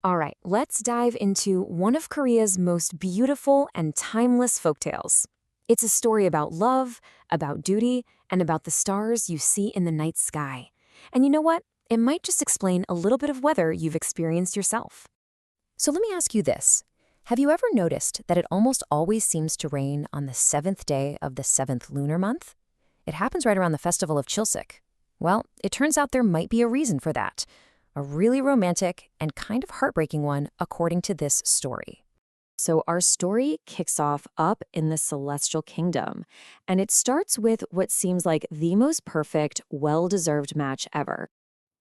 All right, let's dive into one of Korea's most beautiful and timeless folktales. It's a story about love, about duty, and about the stars you see in the night sky. And you know what? It might just explain a little bit of weather you've experienced yourself. So let me ask you this. Have you ever noticed that it almost always seems to rain on the seventh day of the seventh lunar month? It happens right around the festival of Chilsik. Well, it turns out there might be a reason for that. A really romantic and kind of heartbreaking one, according to this story. So our story kicks off up in the celestial kingdom, and it starts with what seems like the most perfect, well-deserved match ever.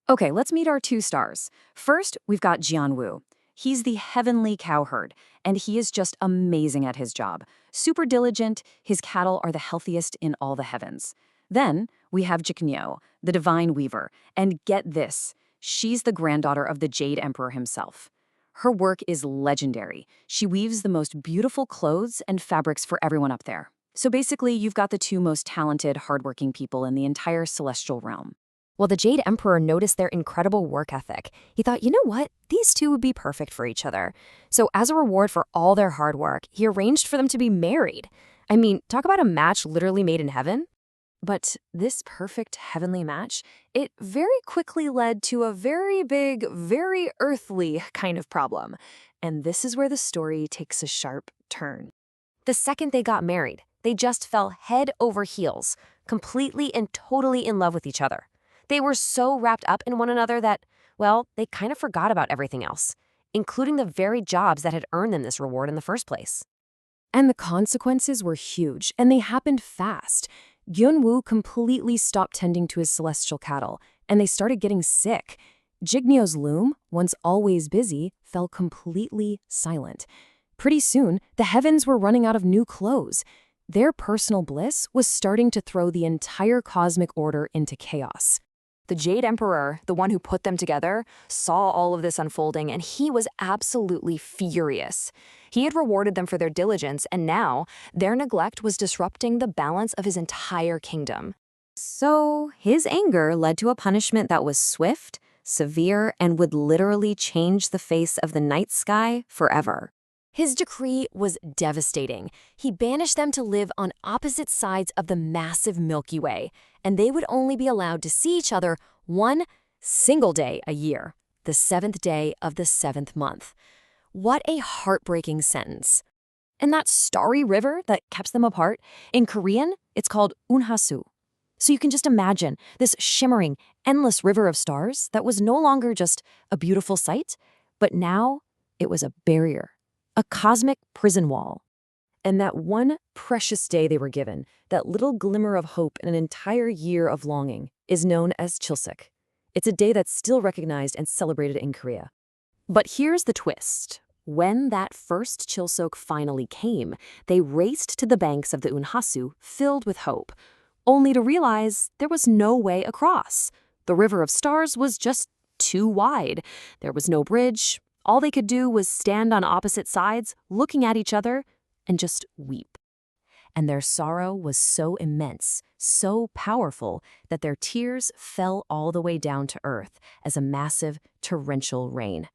Okay, let's meet our two stars. First, we've got Gyeonwoo. He's the heavenly cowherd, and he is just amazing at his job. Super diligent, his cattle are the healthiest in all the heavens. Then, we have Jiknyeo, the divine weaver, and get this, she's the granddaughter of the Jade Emperor himself. Her work is legendary. She weaves the most beautiful clothes and fabrics for everyone up there. So basically, you've got the two most talented, hardworking people in the entire celestial realm. Well, the Jade Emperor noticed their incredible work ethic. He thought, you know what? These two would be perfect for each other. So as a reward for all their hard work, he arranged for them to be married. I mean, talk about a match literally made in heaven. But this perfect heavenly match, it very quickly led to a very big, very earthly kind of problem. And this is where the story takes a sharp turn. The second they got married, they just fell head over heels, completely and totally in love with each other. They were so wrapped up in one another that, well, they kind of forgot about everything else, including the very jobs that had earned them this reward in the first place. And the consequences were huge, and they happened fast. Gyeonwoo completely stopped tending to his celestial cattle, and they started getting sick. Jiknyeo's loom, once always busy, fell completely silent. Pretty soon, the heavens were running out of new clothes. Their personal bliss was starting to throw the entire cosmic order into chaos. The Jade Emperor, the one who put them together, saw all of this unfolding, and he was absolutely furious. He had rewarded them for their diligence, and now their neglect was disrupting the balance of his entire kingdom. So his anger led to a punishment that was swift, severe, and would literally change the face of the night sky forever. His decree was devastating. He banished them to live on opposite sides of the massive Milky Way, and they would only be allowed to see each other one single day a year, the seventh day of the seventh month. What a heartbreaking sentence. And that starry river that kept them apart, in Korean, it's called Unhasu. So you can just imagine this shimmering, endless river of stars that was no longer just a beautiful sight, but now it was a barrier. A cosmic prison wall. And that one precious day they were given, that little glimmer of hope in an entire year of longing, is known as Chilsik. It's a day that's still recognized and celebrated in Korea. But here's the twist. When that first Chilsok finally came, they raced to the banks of the Unhasu filled with hope, only to realize there was no way across. The River of Stars was just too wide. There was no bridge. All they could do was stand on opposite sides, looking at each other, and just weep. And their sorrow was so immense, so powerful, that their tears fell all the way down to earth as a massive, torrential rain.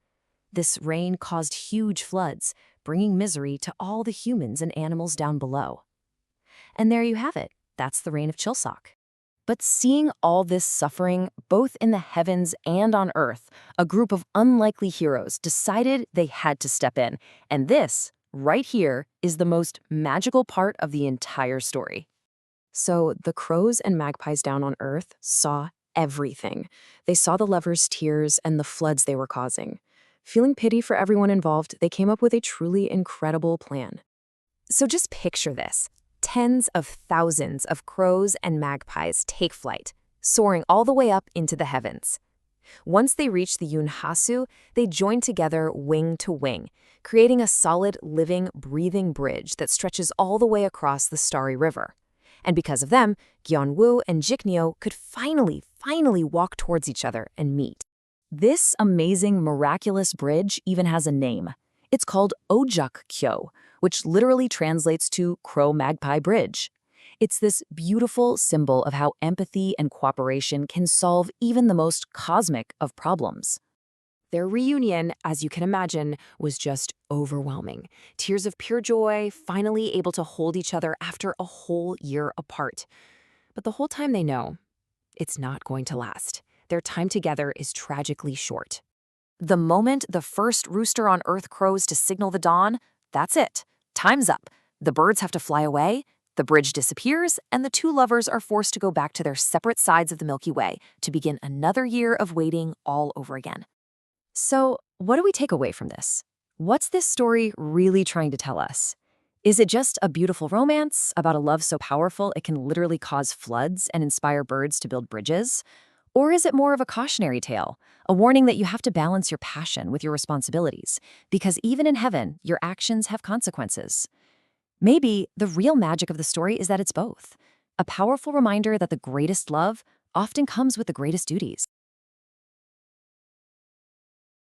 This rain caused huge floods, bringing misery to all the humans and animals down below. And there you have it. That's the reign of Chilsok. But seeing all this suffering, both in the heavens and on earth, a group of unlikely heroes decided they had to step in. And this, right here, is the most magical part of the entire story. So the crows and magpies down on earth saw everything. They saw the lovers' tears and the floods they were causing. Feeling pity for everyone involved, they came up with a truly incredible plan. So just picture this. Tens of thousands of crows and magpies take flight, soaring all the way up into the heavens. Once they reach the Unhasu, they join together wing to wing, creating a solid, living, breathing bridge that stretches all the way across the starry river. And because of them, Gyeonwoo and Jiknyeo could finally walk towards each other and meet. This amazing, miraculous bridge even has a name. It's called Jiknyeo, which literally translates to Crow-Magpie Bridge. It's this beautiful symbol of how empathy and cooperation can solve even the most cosmic of problems. Their reunion, as you can imagine, was just overwhelming. Tears of pure joy, finally able to hold each other after a whole year apart. But the whole time they know, it's not going to last. Their time together is tragically short. The moment the first rooster on Earth crows to signal the dawn, that's it. Time's up. The birds have to fly away, the bridge disappears, and the two lovers are forced to go back to their separate sides of the Milky Way to begin another year of waiting all over again. So, what do we take away from this? What's this story really trying to tell us? Is it just a beautiful romance about a love so powerful it can literally cause floods and inspire birds to build bridges? Or is it more of a cautionary tale, a warning that you have to balance your passion with your responsibilities, because even in heaven, your actions have consequences? Maybe the real magic of the story is that it's both, a powerful reminder that the greatest love often comes with the greatest duties.